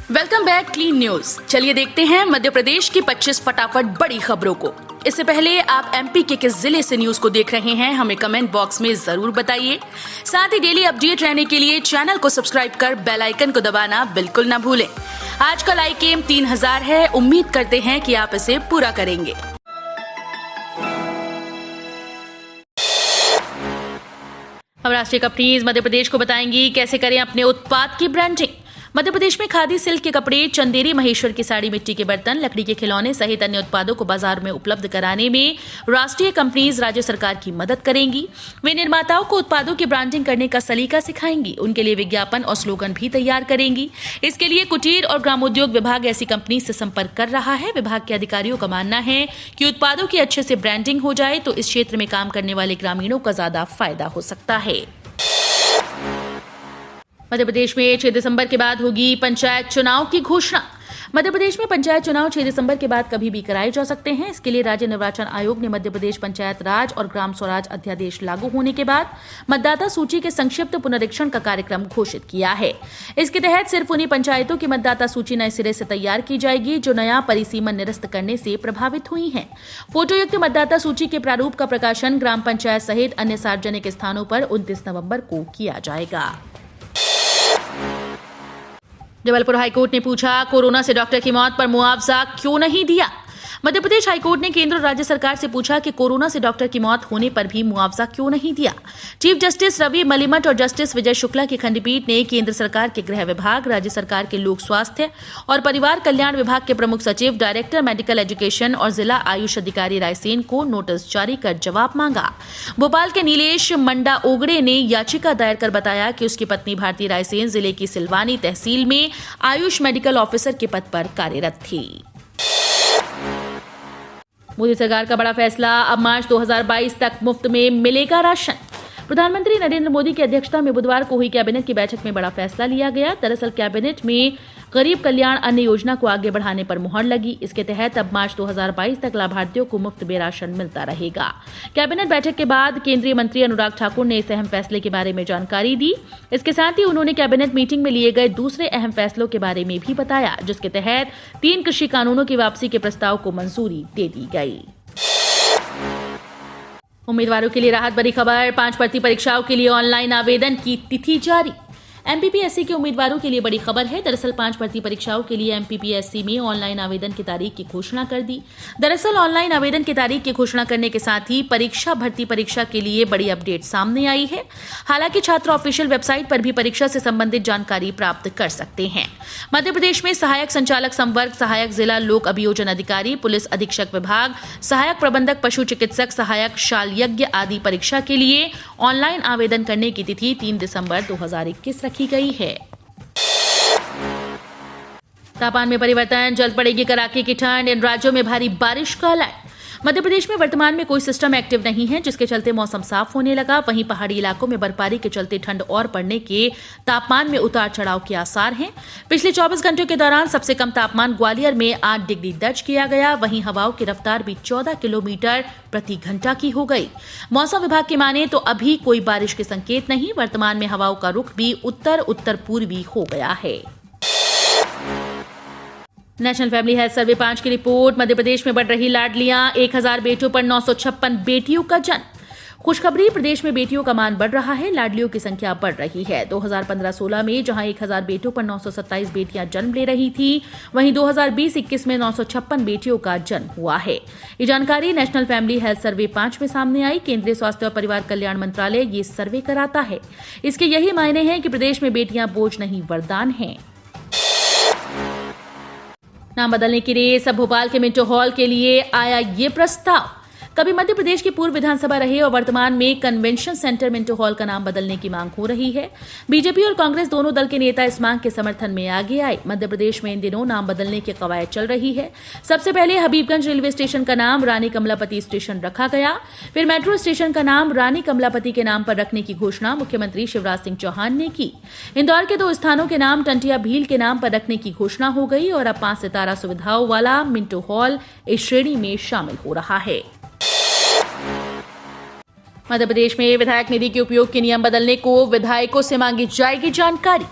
Welcome back clean news. चलिए देखते हैं मध्य प्रदेश की 25 फटाफट बड़ी खबरों को। इससे पहले आप एमपी के किस जिले से न्यूज को देख रहे हैं हमें कमेंट बॉक्स में जरूर बताइए। साथ ही डेली अपडेट रहने के लिए चैनल को सब्सक्राइब कर बेल आइकन को दबाना बिल्कुल न भूलें। आज का लाइक एम 3000 है, उम्मीद करते हैं कि आप इसे पूरा करेंगे। अब राष्ट्रीय कंपनीज मध्य प्रदेश को बताएंगी कैसे करें अपने उत्पाद की ब्रांडिंग। मध्य प्रदेश में खादी, सिल्क के कपड़े, चंदेरी, महेश्वर की साड़ी, मिट्टी के बर्तन, लकड़ी के खिलौने सहित अन्य उत्पादों को बाजार में उपलब्ध कराने में राष्ट्रीय कंपनीज राज्य सरकार की मदद करेंगी। वे निर्माताओं को उत्पादों की ब्रांडिंग करने का सलीका सिखाएंगी, उनके लिए विज्ञापन और स्लोगन भी तैयार करेंगी। इसके लिए कुटीर और ग्रामोद्योग विभाग ऐसी कंपनी से संपर्क कर रहा है। विभाग के अधिकारियों का मानना है कि उत्पादों की अच्छे से ब्रांडिंग हो जाए तो इस क्षेत्र में काम करने वाले ग्रामीणों का ज्यादा फायदा हो सकता है। मध्य प्रदेश में 6 दिसंबर के बाद होगी पंचायत चुनाव की घोषणा। मध्य प्रदेश में पंचायत चुनाव 6 दिसंबर के बाद कभी भी कराए जा सकते हैं। इसके लिए राज्य निर्वाचन आयोग ने मध्य प्रदेश पंचायत राज और ग्राम स्वराज अध्यादेश लागू होने के बाद मतदाता सूची के संक्षिप्त पुनरीक्षण का कार्यक्रम घोषित किया है। इसके तहत सिर्फ उन्हीं पंचायतों की मतदाता सूची नए सिरे से तैयार की जाएगी जो नया परिसीमन निरस्त करने से प्रभावित हुई हैं। फोटोयुक्त मतदाता सूची के प्रारूप का प्रकाशन ग्राम पंचायत सहित अन्य सार्वजनिक स्थानों पर 29 नवंबर को किया जाएगा। जबलपुर हाईकोर्ट ने पूछा, कोरोना से डॉक्टर की मौत पर मुआवजा क्यों नहीं दिया। मध्य प्रदेश हाईकोर्ट ने केंद्र और राज्य सरकार से पूछा कि कोरोना से डॉक्टर की मौत होने पर भी मुआवजा क्यों नहीं दिया। चीफ जस्टिस रवि मलिमठ और जस्टिस विजय शुक्ला की खंडपीठ ने केंद्र सरकार के गृह विभाग, राज्य सरकार के लोक स्वास्थ्य और परिवार कल्याण विभाग के प्रमुख सचिव, डायरेक्टर मेडिकल एजुकेशन और जिला आयुष अधिकारी रायसेन को नोटिस जारी कर जवाब मांगा। भोपाल के नीलेश मंडा ओगड़े ने याचिका दायर कर बताया कि उसकी पत्नी भारती रायसेन जिले की सिलवानी तहसील में आयुष मेडिकल ऑफिसर के पद पर कार्यरत थी। मोदी सरकार का बड़ा फैसला, अब मार्च 2022 तक मुफ्त में मिलेगा राशन। प्रधानमंत्री नरेंद्र मोदी की अध्यक्षता में बुधवार को हुई कैबिनेट की बैठक में बड़ा फैसला लिया गया। दरअसल कैबिनेट में गरीब कल्याण अन्न योजना को आगे बढ़ाने पर मुहर लगी। इसके तहत अब मार्च 2022 तक लाभार्थियों को मुफ्त में राशन मिलता रहेगा। कैबिनेट बैठक के बाद केंद्रीय मंत्री अनुराग ठाकुर ने इस अहम फैसले के बारे में जानकारी दी। इसके साथ ही उन्होंने कैबिनेट मीटिंग में लिए गए दूसरे अहम फैसलों के बारे में भी बताया, जिसके तहत 3 कृषि कानूनों की वापसी के प्रस्ताव को मंजूरी दे दी गई। उम्मीदवारों के लिए राहत भरी खबर, 5 भर्ती परीक्षाओं के लिए ऑनलाइन आवेदन की तिथि जारी। एमपीपीएससी के उम्मीदवारों के लिए बड़ी खबर है। दरअसल 5 भर्ती परीक्षाओं के लिए एमपीपीएससी में ऑनलाइन आवेदन की तारीख की घोषणा कर दी। दरअसल ऑनलाइन आवेदन की तारीख की घोषणा करने के साथ ही भर्ती परीक्षा के लिए बड़ी अपडेट सामने आई है। हालांकि छात्र ऑफिशियल वेबसाइट पर भी परीक्षा से संबंधित जानकारी प्राप्त कर सकते हैं। मध्य प्रदेश में सहायक संचालक संवर्ग, सहायक जिला लोक अभियोजन अधिकारी, पुलिस अधीक्षक विभाग, सहायक प्रबंधक पशु चिकित्सक, सहायक शाल यज्ञ आदि परीक्षा के लिए ऑनलाइन आवेदन करने की तिथि 3 दिसंबर 2021 की गई है। तापमान में परिवर्तन, जल्द पड़ेगी कड़ाके की ठंड, इन राज्यों में भारी बारिश का अलर्ट। मध्य प्रदेश में वर्तमान में कोई सिस्टम एक्टिव नहीं है, जिसके चलते मौसम साफ होने लगा। वहीं पहाड़ी इलाकों में बर्फबारी के चलते ठंड और बढ़ने के तापमान में उतार चढ़ाव के आसार हैं। पिछले 24 घंटों के दौरान सबसे कम तापमान ग्वालियर में 8 डिग्री दर्ज किया गया। वहीं हवाओं की रफ्तार भी 14 किलोमीटर प्रति घंटा की हो गई। मौसम विभाग की माने तो अभी कोई बारिश के संकेत नहीं। वर्तमान में हवाओं का रुख भी उत्तर उत्तर पूर्वी हो गया है। नेशनल फैमिली हेल्थ सर्वे 5 की रिपोर्ट, मध्य प्रदेश में बढ़ रही लाडलियां, 1000 बेटियों पर 956 बेटियों का जन्म। खुशखबरी, प्रदेश में बेटियों का मान बढ़ रहा है, लाडलियों की संख्या बढ़ रही है। 2015-16 में जहां 1000 बेटों पर 927 बेटियां जन्म ले रही थी, वहीं 2020-21 में 956 बेटियों का जन्म हुआ है। ये जानकारी नेशनल फैमिली हेल्थ सर्वे 5 में सामने आई। केंद्रीय स्वास्थ्य और परिवार कल्याण मंत्रालय ये सर्वे कराता है। इसके यही मायने हैं कि प्रदेश में बेटियां बोझ नहीं वरदान हैं। नाम बदलने की रेस, अब भोपाल के मिंटो हॉल के लिए आया ये प्रस्ताव। कभी मध्य प्रदेश की पूर्व विधानसभा रहे और वर्तमान में कन्वेंशन सेंटर मिंटो हॉल का नाम बदलने की मांग हो रही है। बीजेपी और कांग्रेस दोनों दल के नेता इस मांग के समर्थन में आगे आए। मध्य प्रदेश में इन दिनों नाम बदलने की कवायद चल रही है। सबसे पहले हबीबगंज रेलवे स्टेशन का नाम रानी कमलापति स्टेशन रखा गया। फिर मेट्रो स्टेशन का नाम रानी कमलापति के नाम पर रखने की घोषणा मुख्यमंत्री शिवराज सिंह चौहान ने की। इंदौर के 2 स्थानों के नाम टंटिया भील के नाम पर रखने की घोषणा हो गई और अब 5 सितारा सुविधाओं वाला मिंटो हॉल इस श्रेणी में शामिल हो रहा है। मध्य प्रदेश में विधायक निधि के उपयोग के नियम बदलने को विधायकों से मांगी जाएगी जानकारी।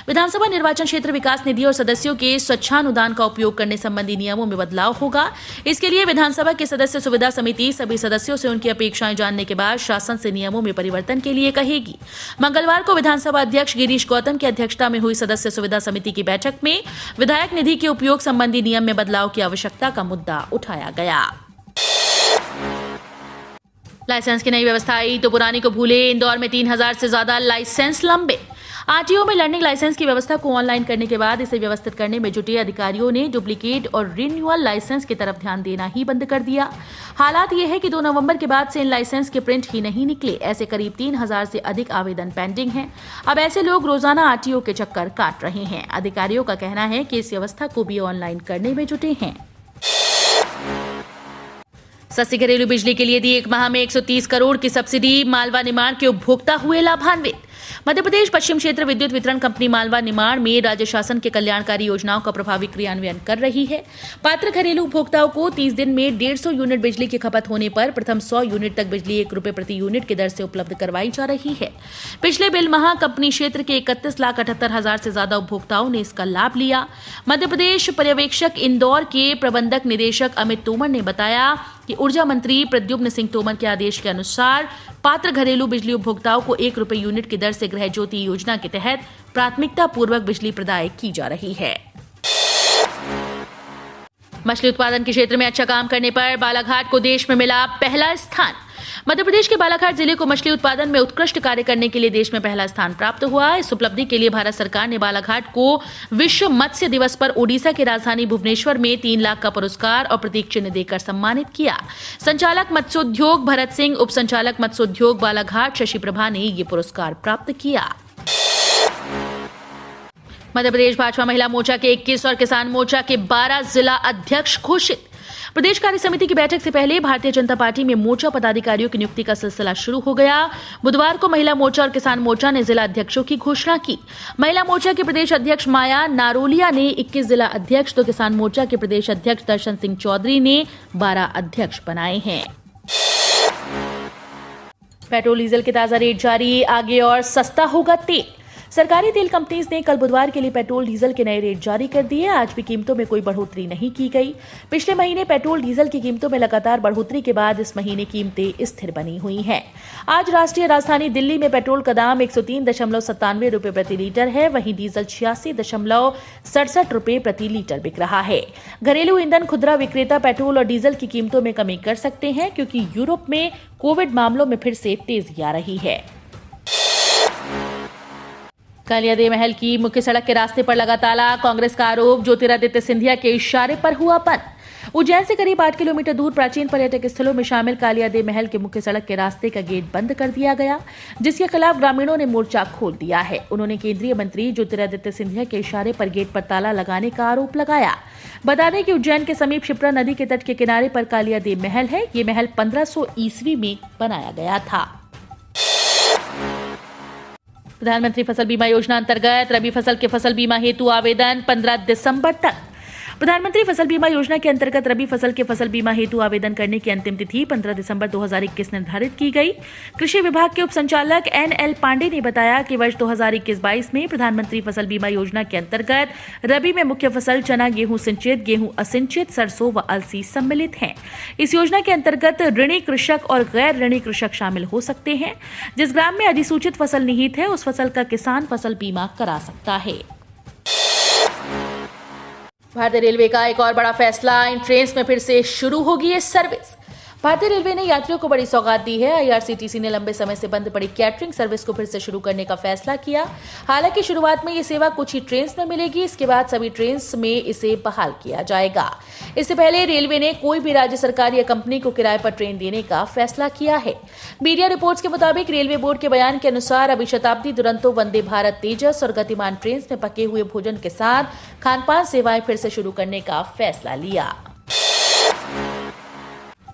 विधानसभा निर्वाचन क्षेत्र विकास निधि और सदस्यों के स्वच्छानुदान का उपयोग करने संबंधी नियमों में बदलाव होगा। इसके लिए विधानसभा की सदस्य सुविधा समिति सभी सदस्यों से उनकी अपेक्षाएं जानने के बाद शासन से नियमों में परिवर्तन के लिए कहेगी। मंगलवार को विधानसभा अध्यक्ष गिरीश गौतम की अध्यक्षता में हुई सदस्य सुविधा समिति की बैठक में विधायक निधि के उपयोग संबंधी नियम में बदलाव की आवश्यकता का मुद्दा उठाया गया। लाइसेंस की नई व्यवस्था आई तो पुरानी को भूले। इंदौर में 3000 से ज्यादा लाइसेंस लंबे। आरटीओ में लर्निंग लाइसेंस की व्यवस्था को ऑनलाइन करने के बाद इसे व्यवस्थित करने में जुटे अधिकारियों ने डुप्लीकेट और रिन्यूअल लाइसेंस की तरफ ध्यान देना ही बंद कर दिया। हालात ये है कि 2 नवंबर के बाद से इन लाइसेंस के प्रिंट ही नहीं निकले। ऐसे करीब 3000 से अधिक आवेदन पेंडिंग हैं। अब ऐसे लोग रोजाना आरटीओ के चक्कर काट रहे हैं। अधिकारियों का कहना है कि इस व्यवस्था को भी ऑनलाइन करने में जुटे हैं। सस्ती घरेलू बिजली के लिए दी 1 माह में 130 करोड़ की सब्सिडी। मालवा निमाड़ के उपभोक्ता हुए लाभान्वित। मध्य प्रदेश पश्चिम क्षेत्र विद्युत वितरण कंपनी मालवा निमाड़ में राज्य शासन के कल्याणकारी योजनाओं का प्रभावी क्रियान्वयन कर रही है। पात्र घरेलू उपभोक्ताओं को 30 दिन में 150 यूनिट बिजली की खपत होने पर प्रथम 100 यूनिट तक बिजली 1 रुपए प्रति यूनिट की दर से उपलब्ध करवाई जा रही है। पिछले बिल माह कंपनी क्षेत्र के 31,78,000 से ज्यादा उपभोक्ताओं ने इसका लाभ लिया। मध्य प्रदेश पर्यवेक्षक इंदौर के प्रबंधक निदेशक अमित तोमर ने बताया कि ऊर्जा मंत्री प्रद्युम्न सिंह तोमर के आदेश के अनुसार पात्र घरेलू बिजली उपभोक्ताओं को 1 रुपए यूनिट की दर से गृह ज्योति योजना के तहत प्राथमिकता पूर्वक बिजली प्रदाय की जा रही है। मछली उत्पादन के क्षेत्र में अच्छा काम करने पर बालाघाट को देश में मिला पहला स्थान। मध्य प्रदेश के बालाघाट जिले को मछली उत्पादन में उत्कृष्ट कार्य करने के लिए देश में पहला स्थान प्राप्त हुआ। इस उपलब्धि के लिए भारत सरकार ने बालाघाट को विश्व मत्स्य दिवस पर ओडिशा की राजधानी भुवनेश्वर में 3 लाख का पुरस्कार और प्रतीक चिन्ह देकर सम्मानित किया। संचालक मत्स्योद्योग भरत सिंह, उप संचालक मत्स्योद्योग बालाघाट शशि प्रभा ने ये पुरस्कार प्राप्त किया। मध्य प्रदेश भाजपा महिला मोर्चा के 21 और किसान मोर्चा के 12 जिला अध्यक्ष घोषित। प्रदेश कार्य समिति की बैठक से पहले भारतीय जनता पार्टी में मोर्चा पदाधिकारियों की नियुक्ति का सिलसिला शुरू हो गया। बुधवार को महिला मोर्चा और किसान मोर्चा ने जिला अध्यक्षों की घोषणा की। महिला मोर्चा के प्रदेश अध्यक्ष माया नारोलिया ने 21 जिला अध्यक्ष तो किसान मोर्चा के प्रदेश अध्यक्ष दर्शन सिंह चौधरी ने 12 अध्यक्ष बनाए हैं। पेट्रोल डीजल के ताजा रेट जारी। आगे और सस्ता होगा तेल। सरकारी तेल कंपनीज ने कल बुधवार के लिए पेट्रोल डीजल के नए रेट जारी कर दिए। आज भी कीमतों में कोई बढ़ोतरी नहीं की गई। पिछले महीने पेट्रोल डीजल की कीमतों में लगातार बढ़ोतरी के बाद इस महीने कीमतें स्थिर बनी हुई हैं। आज राष्ट्रीय राजधानी दिल्ली में पेट्रोल का दाम 103.97 रुपए प्रति लीटर है। वहीं डीजल 86.67 रुपए प्रति लीटर बिक रहा है। घरेलू ईंधन खुदरा विक्रेता पेट्रोल और डीजल की कीमतों में कमी कर सकते हैं क्योंकि यूरोप में कोविड मामलों में फिर से तेजी आ रही है। कालियादेव महल की मुख्य सड़क के रास्ते पर लगा ताला। कांग्रेस का आरोप, ज्योतिरादित्य सिंधिया के इशारे पर हुआ बंद। उज्जैन से करीब 8 किलोमीटर दूर प्राचीन पर्यटक स्थलों में शामिल कालियादेव महल के मुख्य सड़क के रास्ते का गेट बंद कर दिया गया, जिसके खिलाफ ग्रामीणों ने मोर्चा खोल दिया है। उन्होंने केंद्रीय मंत्री ज्योतिरादित्य सिंधिया के इशारे पर गेट पर ताला लगाने का आरोप लगाया। बता दें कि उज्जैन के समीप क्षिप्रा नदी के तट के किनारे पर कालियादेव महल है। ये महल 1500 ईस्वी में बनाया गया था। प्रधानमंत्री फसल बीमा योजना अंतर्गत रबी फसल के फसल बीमा हेतु आवेदन 15 दिसंबर तक। प्रधानमंत्री फसल बीमा योजना के अंतर्गत रबी फसल के फसल बीमा हेतु आवेदन करने की अंतिम तिथि 15 दिसंबर 2021 निर्धारित की गई। कृषि विभाग के उप संचालक NL पांडे ने बताया कि वर्ष 2021-22 में प्रधानमंत्री फसल बीमा योजना के अंतर्गत रबी में मुख्य फसल चना, गेहूं सिंचित, गेहूं असिंचित, सरसों व अलसी सम्मिलित हैं। इस योजना के अंतर्गत ऋणी कृषक और गैर ऋणी कृषक शामिल हो सकते हैं। जिस ग्राम में अधिसूचित फसल निहित है उस फसल का किसान फसल बीमा करा सकता है। भारतीय रेलवे का एक और बड़ा फैसला, इन ट्रेन्स में फिर से शुरू होगी ये सर्विस। भारतीय रेलवे ने यात्रियों को बड़ी सौगात दी है। IRCTC ने लंबे समय से बंद पड़ी कैटरिंग सर्विस को फिर से शुरू करने का फैसला किया। हालांकि शुरुआत में ये सेवा कुछ ही ट्रेन्स में मिलेगी, इसके बाद सभी ट्रेन्स में इसे बहाल किया जाएगा। इससे पहले रेलवे ने कोई भी राज्य सरकार या कंपनी को किराए पर ट्रेन देने का फैसला किया है। मीडिया रिपोर्ट्स के मुताबिक रेलवे बोर्ड के बयान के अनुसार अभी शताब्दी, दुरंतो, वंदे भारत, तेजस और गतिमान ट्रेन में पके हुए भोजन के साथ खानपान सेवाएं फिर से शुरू करने का फैसला लिया।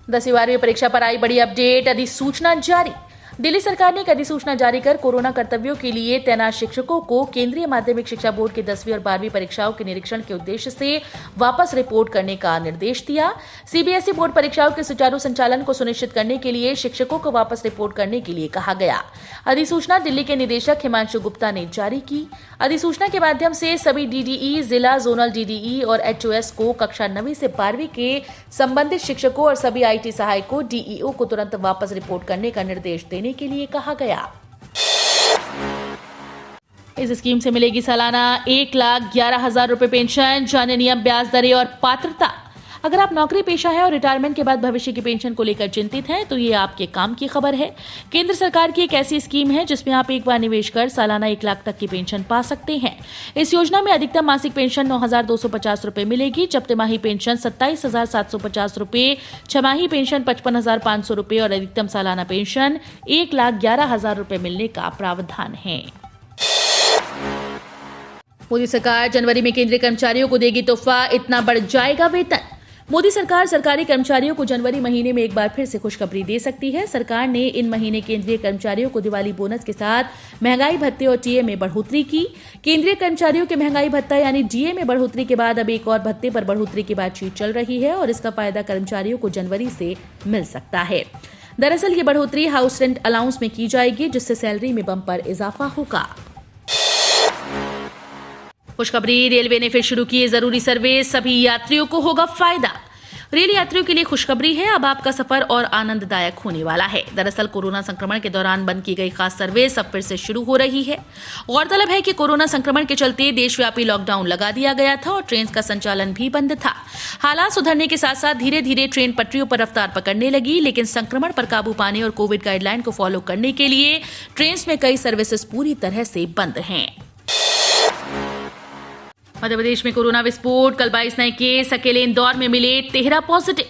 10वीं 12वीं परीक्षा पर आई बड़ी अपडेट, अधिसूचना जारी। दिल्ली सरकार ने एक अधिसूचना जारी कर कोरोना कर्तव्यों के लिए तैनात शिक्षकों को केंद्रीय माध्यमिक शिक्षा बोर्ड की 10वीं और 12वीं परीक्षाओं के निरीक्षण के उद्देश्य से वापस रिपोर्ट करने का निर्देश दिया। सीबीएसई बोर्ड परीक्षाओं के सुचारू संचालन को सुनिश्चित करने के लिए शिक्षकों को वापस रिपोर्ट करने के लिए कहा गया। अधिसूचना दिल्ली के निदेशक हिमांशु गुप्ता ने जारी की। अधिसूचना के माध्यम से सभी डीडीई, जिला जोनल डीडीई और एचओएस को कक्षा 9वीं से 12वीं के संबंधित शिक्षकों और सभी आईटी सहायकों डीईओ को तुरंत वापस रिपोर्ट करने का निर्देश देने के लिए कहा गया। इस स्कीम से मिलेगी सालाना 1,11,000 रुपए पेंशन। जाने नियम, ब्याज दरें और पात्रता। अगर आप नौकरी पेशा है और रिटायरमेंट के बाद भविष्य की पेंशन को लेकर चिंतित हैं तो ये आपके काम की खबर है। केंद्र सरकार की एक ऐसी स्कीम है जिसमें आप एक बार निवेश कर सालाना 1 लाख तक की पेंशन पा सकते हैं। इस योजना में अधिकतम मासिक पेंशन 9,250 रुपए मिलेगी, जब तिमाही पेंशन 27,750 रुपए, छमाही पेंशन 55,500 रुपए और अधिकतम सालाना पेंशन 1,11,000 रुपए मिलने का प्रावधान है। मोदी सरकार जनवरी में केंद्रीय कर्मचारियों को देगी तोहफा, इतना बढ़ जाएगा वेतन। मोदी सरकार सरकारी कर्मचारियों को जनवरी महीने में एक बार फिर से खुशखबरी दे सकती है। सरकार ने इन महीने केंद्रीय कर्मचारियों को दिवाली बोनस के साथ महंगाई भत्ते और टीए में बढ़ोतरी की। केंद्रीय कर्मचारियों के महंगाई भत्ता यानी डीए में बढ़ोतरी के बाद अब एक और भत्ते पर बढ़ोतरी की बातचीत चल रही है और इसका फायदा कर्मचारियों को जनवरी से मिल सकता है। दरअसल ये बढ़ोतरी हाउस रेंट अलाउंस में की जाएगी, जिससे सैलरी में बम्पर इजाफा होगा। खुशखबरी, रेलवे ने फिर शुरू की जरूरी सर्विस, सभी यात्रियों को होगा फायदा। रेल यात्रियों के लिए खुशखबरी है, अब आपका सफर और आनंददायक होने वाला है। दरअसल कोरोना संक्रमण के दौरान बंद की गई खास सर्विस अब फिर से शुरू हो रही है। गौरतलब है कि कोरोना संक्रमण के चलते देशव्यापी लॉकडाउन लगा दिया गया था और ट्रेन का संचालन भी बंद था। हालात सुधरने के साथ साथ धीरे धीरे ट्रेन पटरियों पर रफ्तार पकड़ने लगी, लेकिन संक्रमण पर काबू पाने और कोविड गाइडलाइन को फॉलो करने के लिए ट्रेन में कई सर्विसेज पूरी तरह से बंद हैं। मध्य प्रदेश में कोरोना विस्फोट, कल 22 नए केस, अकेले इंदौर में मिले 13 पॉजिटिव।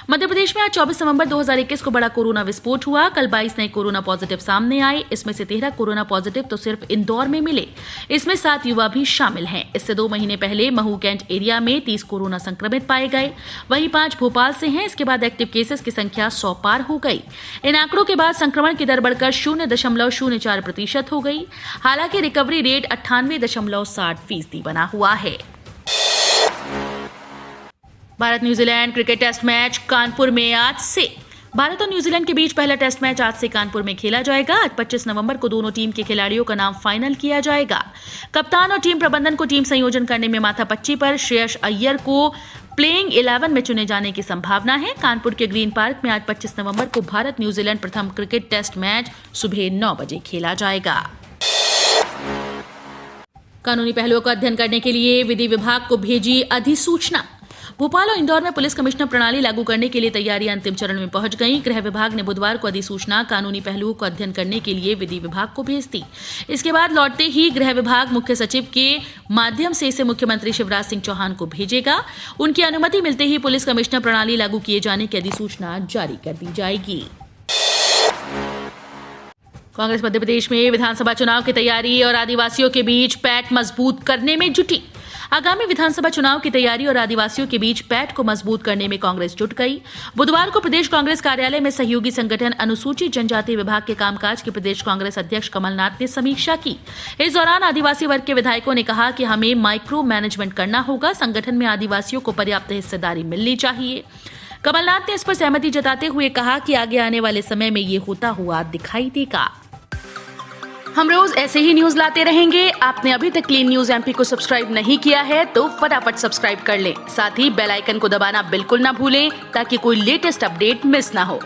मध्य प्रदेश में आज 24 नवंबर 2021 को बड़ा कोरोना विस्फोट हुआ। कल 22 नए कोरोना पॉजिटिव सामने आए। इसमें से 13 कोरोना पॉजिटिव तो सिर्फ इंदौर में मिले। इसमें 7 युवा भी शामिल हैं। इससे 2 महीने पहले महू कैंट एरिया में 30 कोरोना संक्रमित पाए गए, वहीं 5 भोपाल से हैं। इसके बाद एक्टिव केसेस की संख्या 100 पार हो गई। इन आंकड़ों के बाद संक्रमण की दर बढ़कर 0.04% हो गई। हालांकि रिकवरी रेट 98.60% बना हुआ है। Bharat New Zealand cricket test match Kanpur में आज से। भारत और न्यूजीलैंड के बीच पहला टेस्ट मैच आज से कानपुर में खेला जाएगा। आज 25 नवंबर को दोनों टीम के खिलाड़ियों का नाम फाइनल किया जाएगा। कप्तान और टीम प्रबंधन को टीम संयोजन करने में माथापच्ची पर श्रेयस अय्यर को प्लेइंग 11 में चुने जाने की संभावना है। कानपुर के ग्रीन पार्क में आज 25 नवंबर को भारत न्यूजीलैंड प्रथम क्रिकेट टेस्ट मैच सुबह 9 बजे खेला जाएगा। कानूनी पहलुओं का अध्ययन करने के लिए विधि विभाग को भेजी अधिसूचना। भोपाल और इंदौर में पुलिस कमिश्नर प्रणाली लागू करने के लिए तैयारियां अंतिम चरण में पहुंच गईं। गृह विभाग ने बुधवार को अधिसूचना कानूनी पहलुओं को अध्ययन करने के लिए विधि विभाग को भेज दी। इसके बाद लौटते ही गृह विभाग मुख्य सचिव के माध्यम से इसे मुख्यमंत्री शिवराज सिंह चौहान को भेजेगा। उनकी अनुमति मिलते ही पुलिस कमिश्नर प्रणाली लागू किए जाने की अधिसूचना जारी कर दी जाएगी। कांग्रेस मध्य प्रदेश में विधानसभा चुनाव की तैयारी और आदिवासियों के बीच पैठ मजबूत करने में जुटी। आगामी विधानसभा चुनाव की तैयारी और आदिवासियों के बीच पैठ को मजबूत करने में कांग्रेस जुट गई। बुधवार को प्रदेश कांग्रेस कार्यालय में सहयोगी संगठन अनुसूचित जनजाति विभाग के कामकाज की प्रदेश कांग्रेस अध्यक्ष कमलनाथ ने समीक्षा की। इस दौरान आदिवासी वर्ग के विधायकों ने कहा कि हमें माइक्रो मैनेजमेंट करना होगा। संगठन में आदिवासियों को पर्याप्त हिस्सेदारी मिलनी चाहिए। कमलनाथ ने इस पर सहमति जताते हुए कहा कि आगे आने वाले समय में ये होता हुआ दिखाई देगा। हम रोज ऐसे ही न्यूज लाते रहेंगे। आपने अभी तक क्लीन न्यूज एमपी को सब्सक्राइब नहीं किया है तो फटाफट सब्सक्राइब कर लें। साथ ही बेल आइकन को दबाना बिल्कुल ना भूलें ताकि कोई लेटेस्ट अपडेट मिस ना हो।